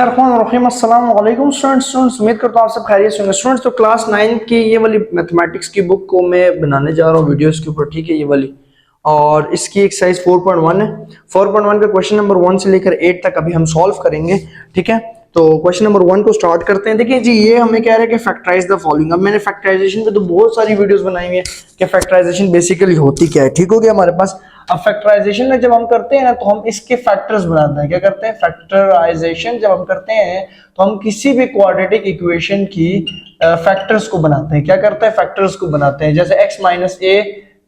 अस्सलाम वालेकुम स्टूडेंट्स। उम्मीद करता हूँ आप सब खैरियत से होंगे। स्टूडेंट्स तो क्लास 9 की ये वाली मैथमेटिक्स की बुक को मैं बनाने जा रहा हूँ वीडियोस के ऊपर, ठीक है, ये वाली। और इसकी एक्सरसाइज 4.1 है। 4.1 का क्वेश्चन नंबर 1 से लेकर 8 तक अभी हम सॉल्व करेंगे, ठीक है। तो क्वेश्चन नंबर 1 को स्टार्ट करते हैं। देखिए जी, ये हमें कह रहा है कि फैक्टराइज द फॉलोइंग। अब मैंने फैक्टराइजेशन पे तो बहुत सारी वीडियोस बनाई हुई है कि फैक्टराइजेशन बेसिकली होती क्या है, ठीक हो गया हमारे पास। अब फैक्टराइजेशन में जब हम करते हैं ना, तो हम इसके फैक्टर्स बनाते हैं। क्या करते हैं? फैक्टराइजेशन जब हम करते हैं तो हम किसी भी क्वाड्रेटिक इक्वेशन की फैक्टर्स को बनाते हैं। क्या करते हैं? फैक्टर्स को बनाते हैं, जैसे x माइनस ए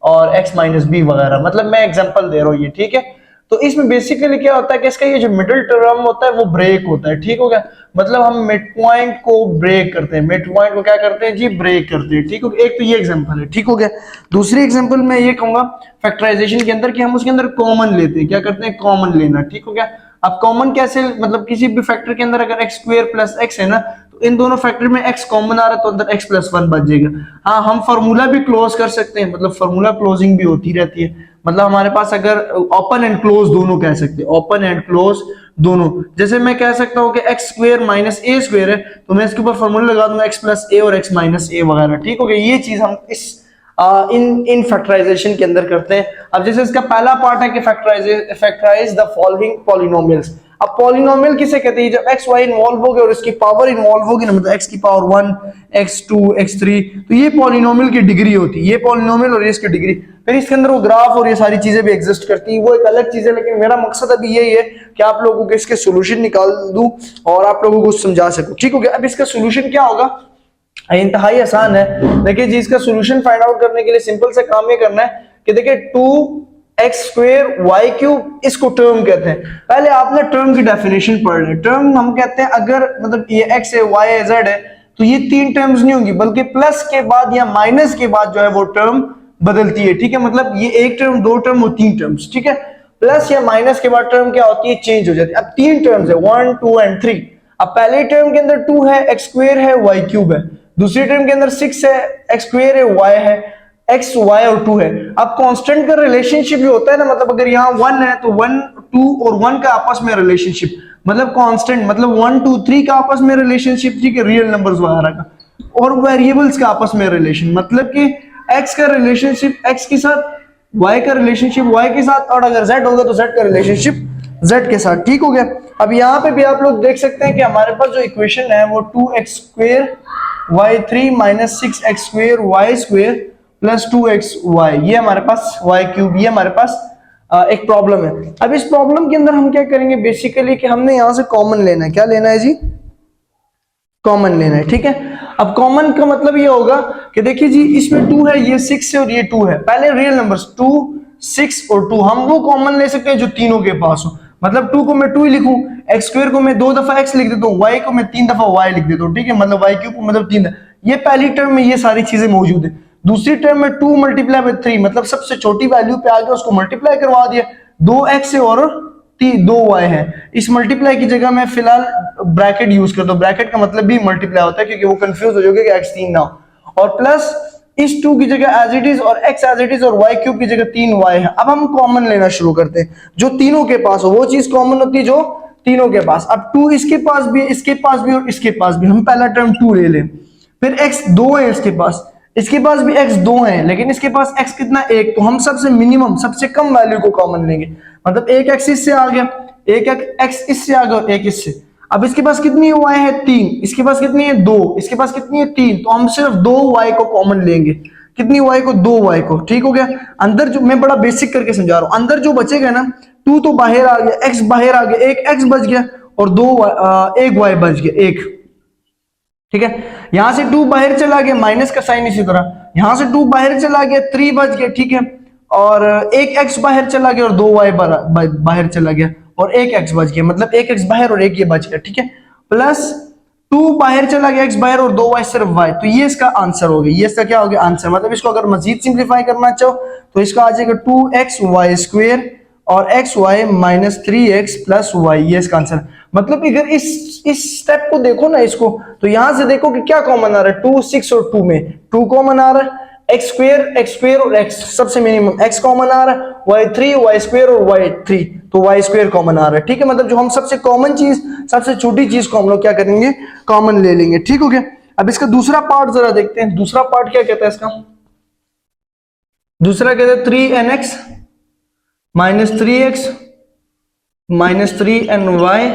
और x माइनस बी वगैरह। मतलब मैं एग्जांपल दे रहा हूँ ये, ठीक है। तो इसमें बेसिकली क्या होता है कि इसका ये जो मिडिल टर्म होता है वो ब्रेक होता है, ठीक हो गया। मतलब हम मिड पॉइंट को ब्रेक करते हैं, मिड पॉइंट को क्या करते हैं जी? ब्रेक करते हैं, ठीक हो गया। एक तो ये एग्जांपल है, ठीक हो गया। दूसरी एग्जांपल मैं ये कहूंगा फैक्टराइजेशन के अंदर कि हम उसके अंदर कॉमन लेते हैं। क्या करते हैं? कॉमन लेना, ठीक हो गया। अब कॉमन कैसे? मतलब किसी भी फैक्टर के अंदर अगर एक्स स्क्वायर प्लस एक्स है ना, तो इन दोनों फैक्टर में एक्स कॉमन आ रहा है तो अंदर एक्स प्लस 1 बच जाएगा। हाँ, हम फॉर्मूला भी क्लोज कर सकते हैं, मतलब फॉर्मूला क्लोजिंग भी होती रहती है। मतलब हमारे पास अगर ओपन एंड क्लोज दोनों कह सकते हैं, ओपन एंड क्लोज दोनों। जैसे मैं कह सकता हूँ कि एक्स स्क्वायर माइनस ए स्क्वायर है, तो मैं इसके ऊपर फॉर्मूला लगा दूंगा एक्स प्लस ए और एक्स माइनस ए वगैरह, ठीक हो गया। ये चीज हम इस इन फैक्टराइजेशन के अंदर करते हैं। अब जैसे इसका पहला पार्ट है कि फैक्टराइज द फॉलोइंग पॉलिनोमियल्स। अब पॉलिनोमियल किसे कहते हैं? जब एक्स वाई इन्वॉल्व हो गए और इसकी पावर इन्वॉल्व होगी ना, मतलब एक्स की पावर 1, x2, x3, तो ये पॉलिनोमियल की डिग्री होती है। ये पॉलिनोमियल और इसकी डिग्री, फिर इसके अंदर वो ग्राफ और ये सारी चीजें भी एग्जिस्ट करती है, वो एक अलग चीज है। लेकिन मेरा मकसद अभी यही है कि आप लोगों को इसके सोल्यूशन निकाल दूं और आप लोगों को समझा सकूं, ठीक हो गया। अब इसका सोल्यूशन क्या होगा? इंतहाई आसान है। देखिए जी, इसका सॉल्यूशन फाइंड आउट करने के लिए सिंपल सा काम ये करना है कि देखिए 2x स्क्वायर वाई क्यूब, इसको टर्म कहते हैं। पहले आपने टर्म की डेफिनेशन पढ़ ली। टर्म हम कहते हैं अगर मतलब ये x है, y है, z है, तो ये तीन टर्म्स नहीं होंगी, बल्कि प्लस के बाद या माइनस के बाद जो है वो टर्म बदलती है, ठीक है। मतलब ये एक टर्म, दो टर्म और तीन टर्म्स, ठीक है। प्लस या माइनस के बाद टर्म क्या होती है? चेंज हो जाती है। अब तीन टर्म्स है, 1, 2 एंड 3। अब पहले टर्म के अंदर 2 है, एक्स स्क्वायर है, वाई क्यूब है। दूसरी टर्म के अंदर 6 है, एक्स स्क्वायर है, वाई है, एक्स वाई और 2 है। अब कांस्टेंट का रिलेशनशिप जो होता है ना, मतलब अगर यहाँ 1 है तो 1, 2 और 1 का आपस में रिलेशनशिप, मतलब कांस्टेंट, मतलब 1, 2, 3 का आपस में रिलेशनशिप, ठीक है, रियल नंबर्स वगैरह का। और वेरिएबल्स का आपस में रिलेशन, मतलब कि एक्स का रिलेशनशिप एक्स के साथ, वाई का रिलेशनशिप वाई के साथ, और अगर जेड होगा तो जेड का रिलेशनशिप जेड के साथ, ठीक हो गया। अब यहाँ पे भी आप लोग देख सकते हैं कि हमारे पास जो इक्वेशन है वो 2x square Y 3 minus 6x square Y square plus 2xy, ये हमारे पास वाई क्यूब, ये हमारे पास एक प्रॉब्लम है। अब इस प्रॉब्लम के अंदर हम क्या करेंगे बेसिकली कि हमने यहाँ से कॉमन लेना है। क्या लेना है जी? कॉमन लेना है, ठीक है। अब कॉमन का मतलब ये होगा कि देखिए जी, इसमें 2 है, ये 6 है और ये 2 है। पहले रियल नंबर्स 2, 6 और 2 हम वो कॉमन ले सकते हैं जो तीनों के पास हो। मतलब 2 को मैं 2 ही लिखूं, एक्स स्क्वायर को मैं 2 दफा x लिख देता हूं, y को मैं 3 दफा y लिख देता हूं, ठीक है। मतलब y क्यूब को मतलब 3। ये पहली टर्म में ये सारी चीजें मौजूद है। दूसरी टर्म में 2 मल्टीप्लाई बाय 3, मतलब सबसे छोटी वैल्यू पे आके उसको मल्टीप्लाई करवा दिया। 2x है और 2y है। इस मल्टीप्लाई की जगह मैं फिलहाल ब्रैकेट यूज करता हूं। ब्रैकेट का मतलब भी मल्टीप्लाई होता है, क्योंकि वो कंफ्यूज हो जाओगे कि x 3 ना हो। और प्लस इस 2 की जगह एज इट इज और x एज इट इज और y क्यूब की जगह 3y है। अब हम कॉमन लेना शुरू करते हैं, जो तीनों के पास हो वो चीज कॉमन होती है जो तीनों के पास। अब 2 इसके पास भी, इसके पास भी और इसके पास भी। हम पहला टर्म 2 ले लें, फिर x 2 है इसके पास भी x 2 है, लेकिन इसके पास x कितना? 1। तो हम सबसे मिनिमम, सबसे कम वैल्यू को कॉमन लेंगे। मतलब एक x इससे आ गया, एक x इससे आ गया और एक इससे। अब इसके पास कितनी y है? 3। इसके पास कितनी है? 2। इसके पास कितनी है? 3। तो हम सिर्फ 2y को कॉमन लेंगे। कितनी y को? 2y को, ठीक हो गया। अंदर जो, मैं बड़ा बेसिक करके समझा रहा हूं, अंदर जो बचेगा ना, 2 तो बाहर आ गया, x बाहर आ गया, एक x बच गया और एक y बच गया, एक, ठीक है। यहां से 2 बाहर चला गया, माइनस का साइन इसी तरह, यहां से 2 बाहर चला गया, 3 बच गया, ठीक है। और एक x बाहर चला गया और 2y बाहर चला गया और एक x बच गया, मतलब एक x बाहर और एक ये बच गया, ठीक है। प्लस 2 बाहर चला गया, x बाहर और 2y सिर्फ y। तो ये इसका आंसर हो गया। ये इसका क्या हो गया? आंसर। मतलब इसको अगर मजीद सिंप्लीफाई करना चाहो तो इसका आ जाएगा 2xy स्क्वायर और xy minus 3x plus y, ये इसका आंसर। मतलब अगर इस स्टेप को देखो ना, इसको, तो यहां से देखो कि क्या कॉमन आ रहा है। 2, 6 और 2 में 2 कॉमन आ रहा है, x स्क्वायर और x सबसे मिनिमम x कॉमन आ रहा है, y3 y स्क्वायर और y3। तो वाई स्क्वायर कॉमन आ रहा है, ठीक है। मतलब जो हम सबसे कॉमन चीज, सबसे छोटी चीज को हम लोग क्या करेंगे, कॉमन ले लेंगे, ठीक हो गया। अब इसका दूसरा पार्ट जरा देखते हैं, दूसरा पार्ट क्या कहता है इसका, दूसरा कहता है 3nx minus 3x minus 3ny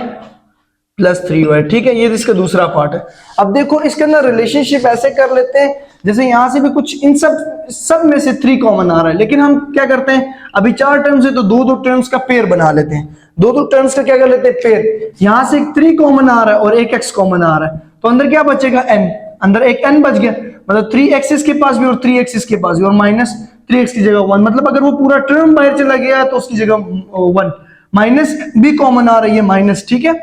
plus 3y, ठीक है। ये इसका दूसरा पार्ट है। अब देखो इसके अंदर रिलेशनशिप ऐसे कर लेते हैं जैसे यहां से भी कुछ इन सब में से 3 कॉमन आ रहा है, लेकिन हम क्या करते हैं, अभी 4 टर्म्स है तो दो टर्म्स का पेयर बना लेते हैं, दो टर्म्स का क्या कर लेते हैं, पेयर। यहां से 3 कॉमन आ रहा है और एक x कॉमन आ रहा है, तो अंदर क्या बचेगा, n, अंदर एक n बच गया, मतलब 3x इसके पास भी और 3x इसके पास भी, और माइनस 3x की जगह 1, मतलब अगर वो पूरा टर्म बाहर चला गया तो उसकी जगह 1, माइनस भी कॉमन आ रही है माइनस, ठीक है,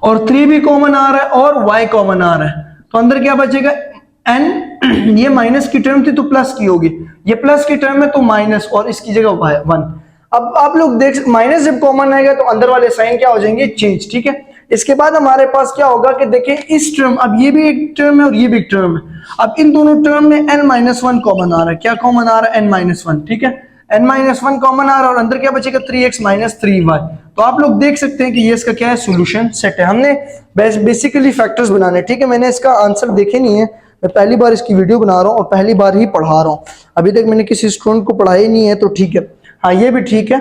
और 3 भी कॉमन आ रहा है और y कॉमन आ रहा है, तो अंदर क्या बचेगा, n, ये माइनस की टर्म थी तो प्लस की होगी, ये प्लस की टर्म है तो माइनस, और इसकी जगह 1। अब आप लोग देख, माइनस जब कॉमन आएगा तो अंदर वाले साइन क्या हो जाएंगे, चेंज, ठीक है। इसके बाद हमारे पास क्या होगा कि देखिए इस टर्म, अब ये भी एक टर्म है और ये भी एक टर्म है, अब इन दोनों टर्म में n-1 कॉमन आ रहा है, क्या कॉमन आ रहा है, n-1, ठीक है, n-1 कॉमन आ रहा है, और अंदर क्या बचेगा, 3x माइनस 3y। तो आप लोग देख सकते हैं कि ये इसका क्या है, सॉल्यूशन सेट है। हमने बेसिकली फैक्टर्स बनाने, ठीक है, मैंने इसका आंसर देखे नहीं है, मैं पहली बार इसकी वीडियो बना रहा हूँ और पहली बार ही पढ़ा रहा हूँ, अभी तक मैंने किसी स्टूडेंट को पढ़ाया ही नहीं है, तो ठीक है। हाँ ये भी ठीक है,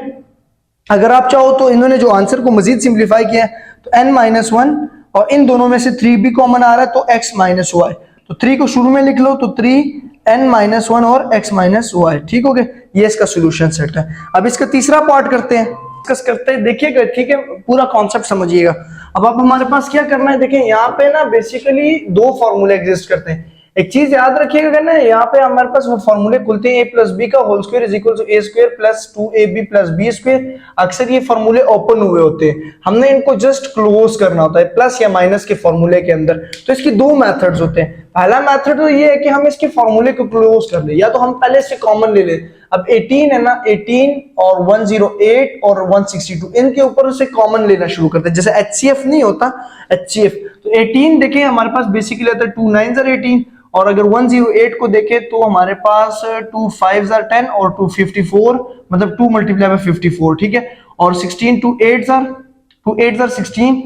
अगर आप चाहो तो इन्होंने जो आंसर को मजीद सिंप्लीफाई किया है तो n-1 और इन दोनों में से 3 भी कॉमन आ रहा है तो x माइनस वाई, तो 3 को शुरू में लिख लो तो 3n-1 और x माइनस वाई, ठीक हो गया। ये इसका सोल्यूशन सेट है। अब इसका तीसरा पार्ट करते हैं, डिस्कस करते हैं, देखिएगा, ठीक है, पूरा कॉन्सेप्ट समझिएगा। अब आप हमारे पास क्या करना है, देखिए यहाँ पे ना बेसिकली 2 फॉर्मूले एग्जिस्ट करते हैं। एक चीज याद रखिएगा ना, यहाँ पे हमारे पास वो फॉर्मूले खुलते हैं, a प्लस बी का whole square is equal to a square plus 2ab plus B square. अक्सर ये फॉर्मूले ओपन हुए होते हैं, हमने इनको जस्ट क्लोज करना होता है प्लस या माइनस के फॉर्मूले के अंदर। तो इसके 2 मेथड्स होते हैं। पहला मेथड तो ये है कि हम इसके फॉर्मूले को क्लोज कर ले, या तो हम पहले से कॉमन ले लें। अब 18 है ना, 18 और 108 और 162 इनके ऊपर से कॉमन लेना शुरू करते हैं, जैसे HCF नहीं होता, HCF। तो 18 देखिए हमारे पास बेसिकली आता है 2 9 18, और अगर 108 को देखें तो हमारे पास 2 5 10 और 2 54, मतलब 2 मल्टीप्लाई बाय 54, ठीक है। और 16 2 8 16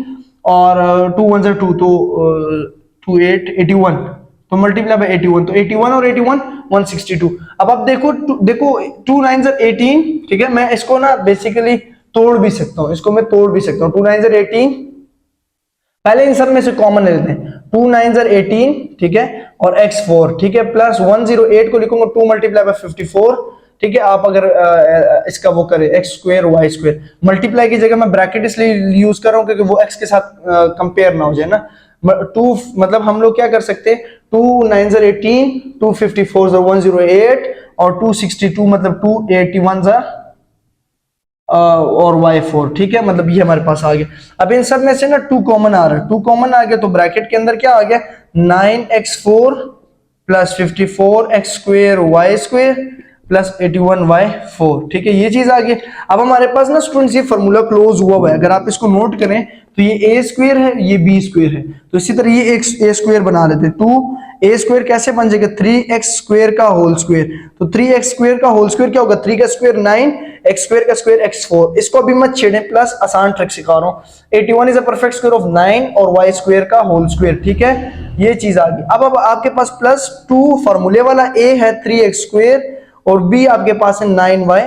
और 2 1 2, तो 2 8 81, तो मल्टीप्लाई बाय 81, तो 81 और 81 162। अब आप देखो 2 9 18, ठीक है, मैं इसको ना बेसिकली तोड़ भी सकता हूँ, इसको मैं तोड़ भी सकता हूँ। 2 9 18, पहले इन सब में से कॉमन ले लेते हैं, 2 9 18, ठीक है, और x4, ठीक है, प्लस 108 को लिखूंगा 2 मल्टीप्लाई बाय 54, ठीक है। आप अगर इसका वो करें x square y square, multiply की जगह मैं ब्रैकेट इसलिए यूज कर रहा हूं क्योंकि वो x के साथ कंपेयर ना हो जाए ना। 2 मतलब हम लोग क्या कर सकते हैं, 2 9 18, 2 54 108 और 262, मतलब 281 और y4, ठीक है, मतलब ये हमारे पास आ गया। अब इन सब में से ना 2 कॉमन आ रहा है, 2 कॉमन आ गया तो ब्रैकेट के अंदर क्या आ गया, 9x4 plus 54x square y square plus 81y4, ठीक है, ये चीज आ गई। अब हमारे पास ना स्टूडेंट्स ये फॉर्मूला क्लोज हुआ है, अगर आप इसको नोट करें तो ये a स्क्वायर है, ये b स्क्वायर है, तो इसी तरह ये a स्क्वायर बना लेते हैं। 2a स्क्वायर कैसे बन जाएगा, 3x स्क्वायर का होल स्क्वायर, तो 3x स्क्वायर का होल स्क्वायर क्या होगा, 3 का स्क्वायर 9, x स्क्वायर का स्क्वायर x4, इसको अभी मत छेड़ें, प्लस आसान ट्रिक सिखा रहा हूं। 81 is a perfect square of 9 और y स्क्वायर का होल स्क्वायर, ठीक है, ये चीज आ गई। अब आपके पास प्लस 2 फॉर्मूले वाला a है 3x स्क्वायर और b आपके पास है 9y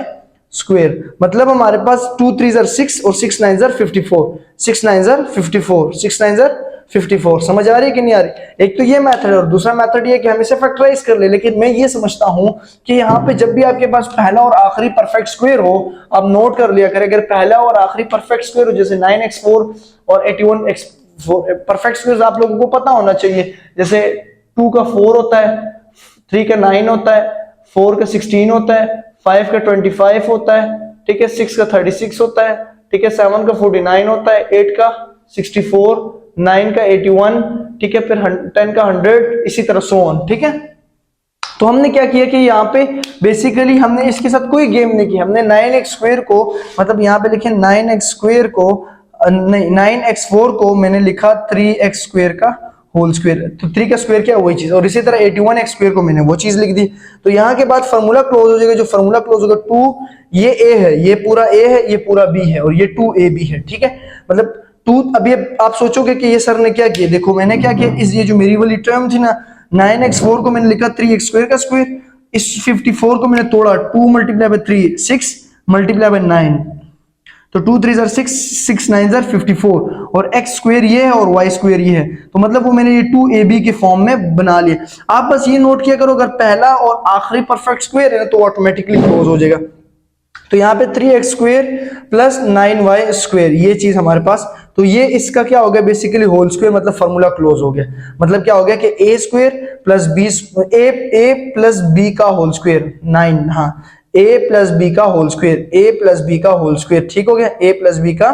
स्क्वायर, मतलब हमारे पास 2 3 6 और 6 9 54, 6 9 54, 6 9 54, समझ आ रही है कि नहीं आ रही। एक तो ये मेथड है और दूसरा मेथड ये कि हम इसे फैक्टराइज कर ले, लेकिन मैं ये समझता हूं कि यहाँ पे जब भी आपके पास पहला और आखिरी परफेक्ट स्क्वायर हो, आप नोट कर लिया करें, अगर पहला और आखिरी परफेक्ट स्क्वायर हो, जैसे 9x4 और 81x4, परफेक्ट स्क्वायर आप लोगों को पता होना चाहिए, जैसे 2 का 4 होता है, 3 का 9 होता है, 4 का 16 होता है, 5 का 25 होता है, ठीक है, 6 का 36 होता है, ठीक है, 7 का 49 होता है, 8 का 64, 9 का 81, ठीक है, फिर 10 का 100, इसी तरह सो ऑन, ठीक है। तो हमने क्या किया कि यहाँ पे बेसिकली हमने इसके साथ कोई गेम नहीं की, हमने 9x स्क्वायर को, मतलब यहाँ पे लिखे 9x स्क्वायर को नहीं 9x4 को मैंने लिखा 3x स्क्वायर का होल स्क्वायर, तो 3 का स्क्वायर क्या है वही चीज, और इसी तरह 81x स्क्वायर को मैंने वो चीज लिख दी। तो यहाँ के बाद फार्मूला क्लोज हो जाएगा, जो फार्मूला क्लोज होगा 2, ये a है, ये पूरा a है, ये पूरा b है, और ये 2ab है, ठीक है। मतलब 2, अभी आप सोचोगे कि ये सर ने क्या किया, देखो मैंने क्या किया, इस ये जो मेरी वाली टर्म थी ना 9x4 को मैंने लिखा 3x स्क्वायर का स्क्वायर, इस 54 को मैंने तोड़ा, 2 मल्टीप्लाई बाय 3 6 मल्टीप्लाई बाय 9, तो 2 3 6 6 9 54, और x स्क्वायर ये है और y स्क्वायर ये है, तो मतलब वो मैंने ये 2ab के फॉर्म में बना लिया। आप बस ये नोट किया करो, अगर पहला और आखिरी परफेक्ट स्क्वायर है ना तो ऑटोमेटिकली क्लोज हो जाएगा। तो यहाँ पे 3x square plus 9y square ये चीज हमारे पास, तो ये इसका क्या हो गया बेसिकली होल स्क्वायर, मतलब फार्मूला क्लोज हो गया। मतलब क्या हो गया कि a square plus b, a plus b का होल स्क्वायर 9, हाँ a प्लस b का whole square, a plus b का होल स्क्वायर, ठीक हो गया, a प्लस b का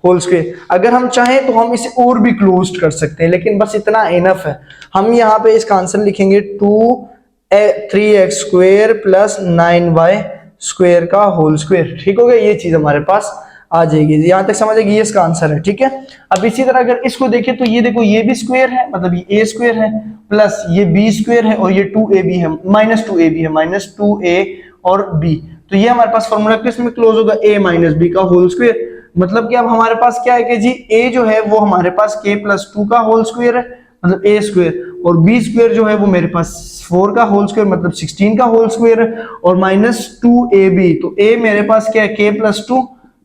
होल स्क्वायर। अगर हम चाहें तो हम इसे और भी क्लोज कर सकते हैं, लेकिन बस इतना इनफ है। हम यहाँ पे इसका आंसर लिखेंगे 3x square plus 9y square का होल स्क्वायर, ठीक हो गया, ये चीज हमारे पास आ जाएगी। यहां तक समझ आएगी, ये इसका आंसर है, ठीक है। अब इसी तरह अगर इसको देखें तो ये देखो, ये भी स्क्वायर है, मतलब ये a स्क्वायर है, प्लस ये b स्क्वायर है, और ये 2ab है, माइनस 2ab है, माइनस 2a और b, तो ये हमारे पास फॉर्मूला किस में क्लोज होगा, a माइनस b का होल स्क्वायर। मतलब कि अब हमारे पास क्या है कि जी a जो है वो हमारे पास k प्लस 2 का होल स्क्वायर है, मतलब a स्क्वायर, और b स्क्वायर जो है वो मेरे पास 4 का होल स्क्वायर, मतलब 16 का होल स्क्वायर है, और माइनस 2ab, तो a मेरे पास क्या है k प्लस 2,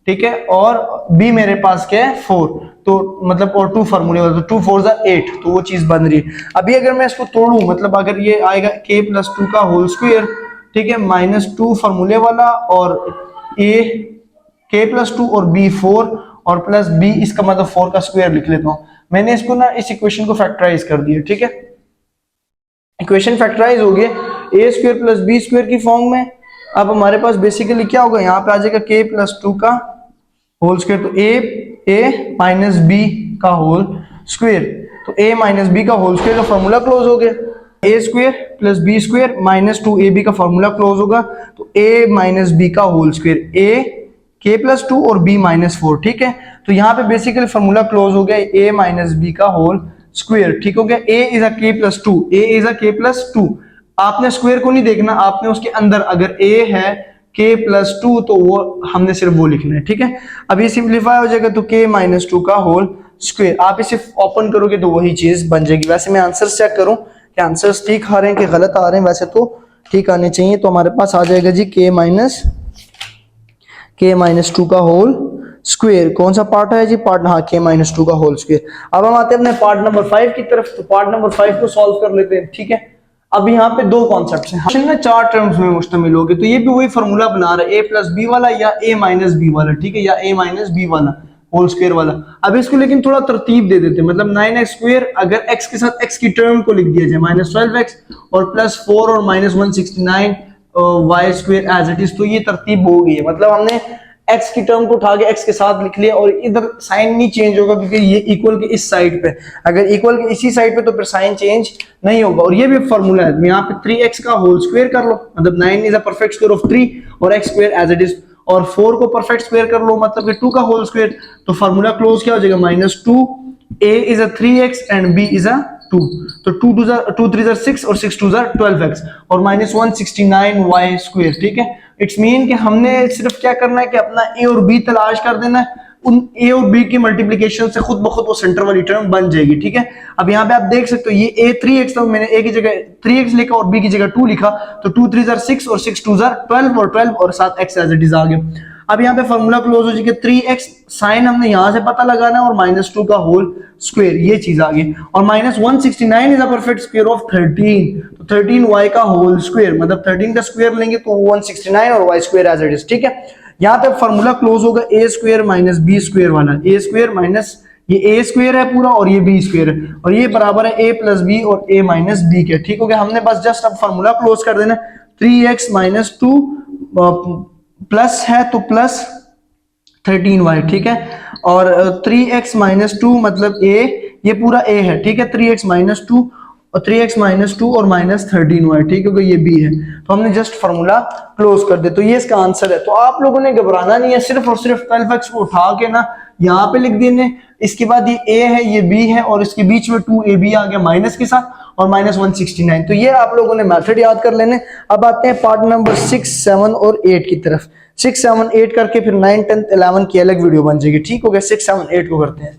ठीक है, और b मेरे पास क्या है 4, तो मतलब और 2 फार्मूले वाला, तो 2 4 8, तो वो चीज बन रही है। अभी अगर मैं इसको तोड़ूं, मतलब अगर ये आएगा k प्लस 2 का होल स्क्वायर, ठीक है, माइनस 2 फार्मूले वाला, और a k प्लस 2 और b 4, और प्लस b, इसका मतलब 4 का स्क्वायर लिख लेता हूं। मैंने इसको ना इस इक्वेशन को फैक्टराइज कर दिया, ठीक है, इक्वेशन फैक्टराइज हो गया a square plus b square की फॉर्म में। अब हमारे पास बेसिकली क्या होगा, यहाँ पे आ जाएगा k प्लस 2 का होल स्क्वायर, तो a माइनस b का होल स्क्वायर, तो a माइनस b का होल स्क्वायर का फॉर्मूला क्लोज हो गया। a square plus b square minus 2ab का फॉर्मूला क्लोज होगा, तो a माइनस b का whole square, a k plus 2 और b माइनस 4, ठीक है। तो यहाँ पे बेसिकली फॉर्मूला क्लोज हो गया a माइनस b का होल स्क्वायर, ठीक हो गया। a is a k plus 2, a is a k plus 2, आपने स्क्वायर को नहीं देखना, आपने उसके अंदर अगर a है k प्लस 2 तो वो हमने सिर्फ वो लिखना है, ठीक है। अब ये सिंप्लीफाई हो जाएगा, तो k माइनस 2 का होल स्क्वायर, आप इसे ओपन करोगे तो वही चीज बन जाएगी। वैसे मैं आंसर चेक करूं कि आंसर्स ठीक आ रहे हैं कि गलत आ रहे हैं, वैसे तो ठीक आने चाहिए। तो हमारे पास आ जाएगा जी k माइनस 2 का होल स्क्वायर, कौन सा पार्ट है जी, पार्ट, हाँ k माइनस 2 का होल स्क्वायर। अब हम आते हैं अपने पार्ट नंबर 5 की तरफ, तो पार्ट नंबर 5 को सॉल्व कर लेते हैं, ठीक है। अब यहाँ पे दो कॉन्सेप्ट्स हैं, क्वेश्चन में 4 टर्म्स में मुश्तमिल होगी, तो ये भी वही फार्मूला बना रहा है, a प्लस बी वाला या a माइनस बी वाला, ठीक है, या a माइनस बी वाला होल स्क्वायर वाला। अब इसको लेकिन थोड़ा तरतीब दे देते हैं, मतलब 9x स्क्वायर अगर x के साथ x की टर्म को लिख दिया जाए, माइनस 12x और प्लस 4 और minus 169 y square as it is, तो ये तरतीब हो गई है। मतलब हमने x की टर्म को उठा के x के साथ लिख लिया, और इधर साइन नहीं चेंज होगा क्योंकि ये इक्वल के इस साइड पे, अगर इक्वल के इसी साइड पे तो फिर साइन चेंज नहीं होगा। और ये भी फार्मूला है, यहाँ पे 3x का होल स्क्वायर कर लो, मतलब 9 is a perfect square of 3 और x square as it is, और 4 को परफेक्ट स्क्वायर कर लो, मतलब कि 2 का होल स्क्वायर, तो फार्मूला क्लोज क्या हो जाएगा, minus 2, a is a 3x and b is a 2, तो 2 3 6 और 6 2 12x, और माइनस 169 y स्क्वायर, ठीक है। इट्स मीन कि हमने सिर्फ क्या करना है कि अपना a और b तलाश कर देना है, उन a और b की मल्टीप्लिकेशन से खुद ब खुद वो सेंटर वाली टर्म बन जाएगी, ठीक है। अब यहाँ पे आप देख सकते हो ये a 3x था, मैंने a की जगह 3x लिखा और b की जगह 2 लिखा, तो 2 3 6 और 6 2 12 और 12 और साथ x एज इट इज आ गया। अब यहाँ पे फॉर्मूला क्लोज हो जाएगा, 3x साइन हमने यहाँ से पता लगाना है, और माइनस 2 का होल स्क्वायर, ये चीज आ गई, और minus 169 is a perfect square of 13, तो 13y का होल स्क्वायर, मतलब 13 का स्क्वायर लेंगे तो 169 और y square as it is, ठीक है। यहाँ पे फॉर्मूला क्लोज होगा a square minus b square वाला, a स्क्वायर माइनस ये a स्क्वायर है पूरा और ये b स्क्वायर है, और ये बराबर है a प्लस b और a माइनस b के, ठीक हो गया। हमने बस जस्ट अब फॉर्मूला क्लोज कर देना, 3x माइनस 2 प्लस है तो प्लस 13y, ठीक है, और 3x माइनस 2 मतलब a, ये पूरा a है, ठीक है, 3x माइनस 2 और 3x माइनस 2 और माइनस 13y, ठीक है, ये b है, तो हमने जस्ट फार्मूला क्लोज कर दे, तो ये इसका आंसर है। तो आप लोगों ने घबराना नहीं है, सिर्फ और सिर्फ 12x को उठा के ना यहाँ पे लिख देने, इसके बाद ये a है, ये b है, और इसके बीच में 2ab आ गया माइनस के साथ, और -169। तो ये आप लोगों ने मेथड याद कर लेने। अब आते हैं पार्ट नंबर 6, 7 और 8 की तरफ। 6, 7, 8 करके फिर 9, 10, 11 की अलग वीडियो बन जाएगी, ठीक हो गया। 6, 7, 8 को करते हैं,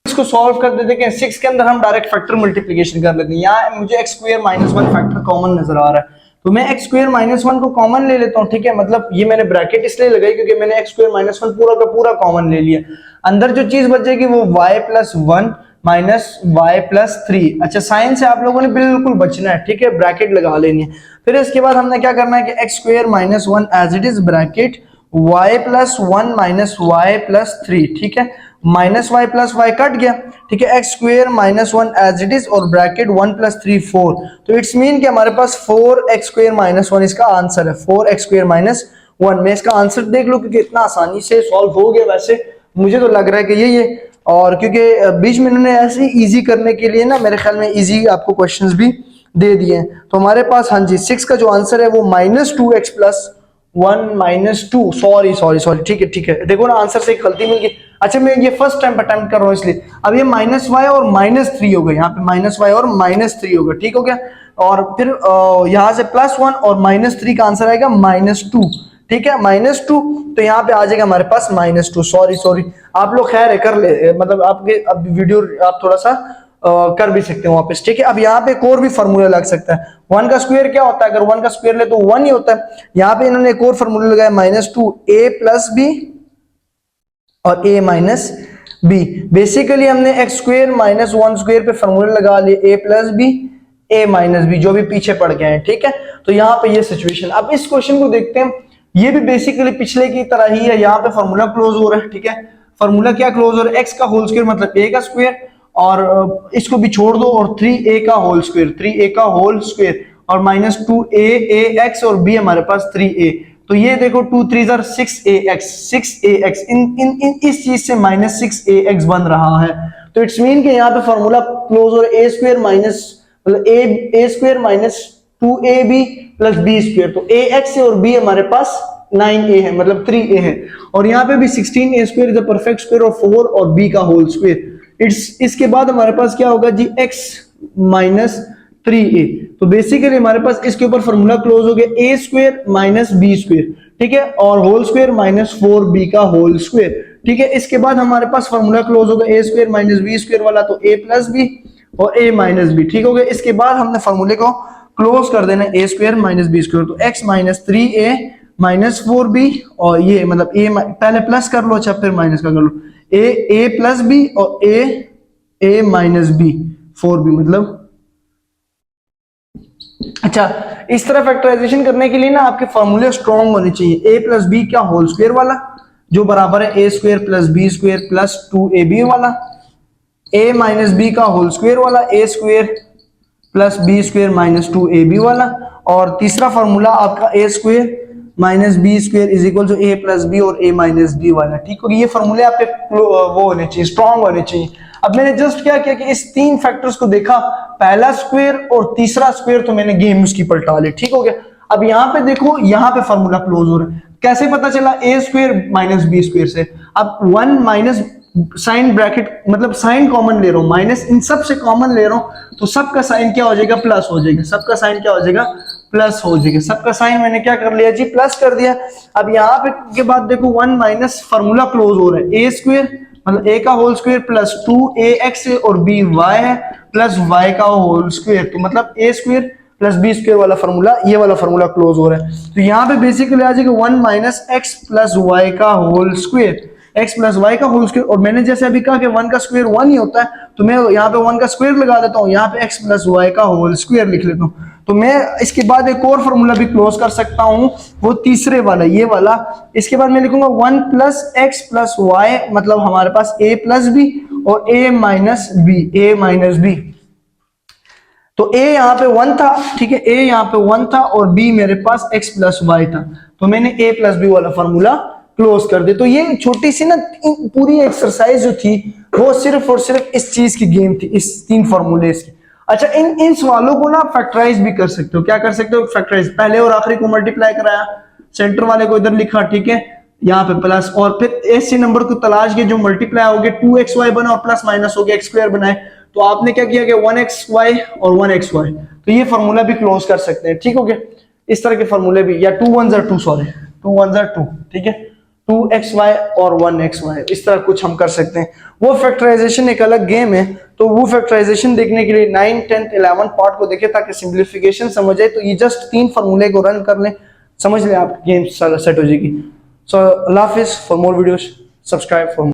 इसको सॉल्व कर देते हैं। 6 के अंदर हम डायरेक्ट फैक्टर मल्टीप्लिकेशन कर लेते हैं। यहाँ मुझे x square minus 1 factor common नजर आ रहा है, तो मैं x स्क्वायर माइनस 1 को कॉमन ले लेता हूँ, ठीक है। मतलब ये मैंने ब्रैकेट इसलिए लगाई क्योंकि मैंने x स्क्वायर माइनस 1 पूरा का पूरा कॉमन ले लिया। अंदर जो चीज बच जाएगी वो y plus 1 minus Y plus 3। अच्छा, साइन से आप लोगों ने बिल्कुल बचना है, ठीक है, ब्रैकेट लगा लेनी है। फिर इसके बाद हमने क्या करना है कि x square minus 1 as it is bracket y plus 1 minus Y plus 3, ठीक है। Minus Y plus Y cut गया, ठीक है। X square minus 1 as it is और ब्रैकेट 1 प्लस 3 4। तो इट्स मीन कि हमारे पास 4x स्क्वायर माइनस 1 इसका आंसर है। 4x स्क्वायर माइनस 1 में इसका आंसर देख लो क्योंकि इतना आसानी से सॉल्व हो गया। वैसे मुझे तो लग रहा है कि ये और क्योंकि बीच में इन्होंने ऐसे इजी करने के लिए ना मेरे ख्याल में इजी आपको क्वेश्चंस भी दे दिए हैं। तो हमारे पास हाँ जी 6 का जो आंसर है वो -2x प्लस 1 -2 सॉरी ठीक है देखो ना आंसर से एक गलती मिल गई। अच्छा, मैं ये फर्स्ट टाइम अटेम्प्ट कर रहा हूँ इसलिए अब ये -y और -3 हो गया, यहाँ पे -y और -3 हो गया, ठीक हो गया। और फिर यहाँ से +1 और -3 का आंसर आएगा -2, ठीक है, -2। तो यहाँ पे आ जाएगा हमारे पास -2। सॉरी आप लोग खैर कर ले, मतलब आपके अब वीडियो आप थोड़ा सा कर भी सकते हो वापस, ठीक है। अब यहाँ पे एक और भी फार्मूला लग सकता है। 1 का स्क्वायर क्या होता है, अगर 1 का स्क्वायर ले तो 1 ही होता है। यहाँ पे इन्होंने एक और फार्मूला लगाया -2a प्लस b और a माइनस b। बेसिकली हमने x स्क्वायर माइनस 1 स्क्वायर पे फार्मूला लगा लिए a plus b a minus b, जो भी पीछे पड़ गए हैं, ठीक है। तो यहाँ पे ये सिचुएशन। अब इस क्वेश्चन को देखते हैं, ये भी बेसिकली पिछले की तरह ही है। यहाँ पे फार्मूला क्लोज हो रहा है, ठीक है। फार्मूला क्या क्लोज हो रहा है, x का होल स्क्वायर मतलब a का स्क्वायर, और इसको भी छोड़ दो, और 3a का होल स्क्वायर, 3a का होल स्क्वायर, और -2a और b हमारे पास 3a। तो ये देखो 2 3 6ax इस चीज से -6ax बन रहा है। तो इट्स मीन कि यहाँ पे फॉर्मूला क्लोज हो रहा है a स्क्वायर माइनस मतलब a square minus 2ab plus b square. तो ax और b हमारे पास 9a है, मतलब 3a है, और यहाँ पे भी 16a square is the perfect square of 4 और b का होल स्क्वायर। इसके बाद हमारे पास क्या होगा जी, x माइनस 3a। तो बेसिकली हमारे पास इसके ऊपर फॉर्मूला क्लोज हो गया a square minus b square, ठीक है, और होल स्क्वायर माइनस 4b का होल स्क्वायर, ठीक है। इसके बाद हमारे पास फॉर्मूला क्लोज होगा a square minus b square वाला, तो a प्लस b और a माइनस b, ठीक हो गया। इसके बाद हमने फॉर्मूले को क्लोज कर देना a square minus b square, तो x minus 3a minus 4b, और ये मतलब a पहले प्लस कर लो, अच्छा फिर माइनस का कर लो, a प्लस b और a माइनस b 4b मतलब। अच्छा, इस तरह फैक्टराइजेशन करने के लिए ना आपके फॉर्मूले स्ट्रॉन्ग होने चाहिए। a प्लस बी का होल स्क्वायर वाला जो बराबर है a square plus b square plus 2ab वाला, a माइनस b का होल स्क्वायर वाला a square plus b square minus 2ab वाला, और तीसरा फॉर्मूला आपका a square minus B square is equal to a plus B और a minus B वाला, ठीक होगी। ये फॉर्मूले आपके वो होने चाहिए, स्ट्रॉन्ग होने चाहिए। अब मैंने जस्ट क्या किया कि इस 3 फैक्टर्स को देखा, पहला स्क्वायर और तीसरा स्क्वायर, तो मैंने गेम उसकी पलटा ली, ठीक हो गया। अब यहाँ पे देखो, यहाँ पे फॉर्मूला क्लोज हो रहा है, कैसे पता चला, a square minus B square से। अब 1 माइनस साइन ब्रैकेट मतलब साइन कॉमन ले रहा हूँ, माइनस इन सब से कॉमन ले रहा हूँ, तो सबका साइन क्या हो जाएगा, प्लस हो जाएगा। सबका साइन क्या हो जाएगा, प्लस हो जाएगा। सबका साइन मैंने क्या कर लिया जी, प्लस कर दिया। अब यहाँ पे के बाद देखो 1 माइनस फार्मूला क्लोज हो रहा है, a स्क्वायर मतलब a का होल स्क्वायर प्लस 2ax और b y है प्लस y का होल स्क्वायर, तो मतलब a square plus b square वाला फार्मूला, ये वाला फार्मूला क्लोज हो रहा है। तो यहाँ पे बेसिकली आ जाएगा 1 माइनस x प्लस y का whole square, x plus Y का होल स्क्वायर। और मैंने जैसे अभी कहा कि 1 का स्क्वायर 1 ही होता है, तो मैं यहाँ पे 1 का स्क्वायर लगा देता हूँ, यहाँ पे x प्लस वाई का होल स्क्वायर लिख लेता हूँ। तो मैं इसके बाद एक और फॉर्मूला भी क्लोज कर सकता हूँ, वो तीसरे वाला, ये वाला। इसके बाद मैं लिखूंगा 1 प्लस एक्स प्लस वाई, मतलब हमारे पास a प्लस बी और a माइनस बी, तो a यहाँ पे 1 था, ठीक है, a यहाँ पे 1 था और b मेरे पास x प्लस वाई था, तो मैंने a प्लस बी वाला फॉर्मूला क्लोज कर दे। तो ये छोटी सी ना पूरी एक्सरसाइज जो थी वो सिर्फ और सिर्फ इस चीज की गेम थी, इस 3 फॉर्मूले की। अच्छा, इन सवालों को ना फैक्टराइज भी कर सकते हो। क्या कर सकते हो, फैक्टराइज, पहले और आखिरी को मल्टीप्लाई कराया, सेंटर वाले को इधर लिखा, ठीक है, यहाँ पे प्लस, और फिर ऐसे नंबर को तलाश के जो मल्टीप्लाई हो गए 2xy बना और प्लस माइनस हो गया x स्क्वायर बनाए, तो आपने क्या किया कि 1xy और 1xy, तो ये फार्मूला भी क्लोज कर सकते हैं। ठीक हो गया, इस तरह के फार्मूले भी, या 2 1 2 सॉरी 2 1 2, ठीक है, 2xy और 1xy, इस तरह कुछ हम कर सकते हैं। वो फैक्टराइजेशन एक अलग गेम है, तो वो फैक्टराइजेशन देखने के लिए 9 10 11 पार्ट को देखें ताकि सिंप्लीफिकेशन समझ आए। तो ये जस्ट 3 फार्मूले को रन कर लें, समझ लें आप गेम सेट हो जाएगी। सो अल्लाह हाफिज, for more videos subscribe for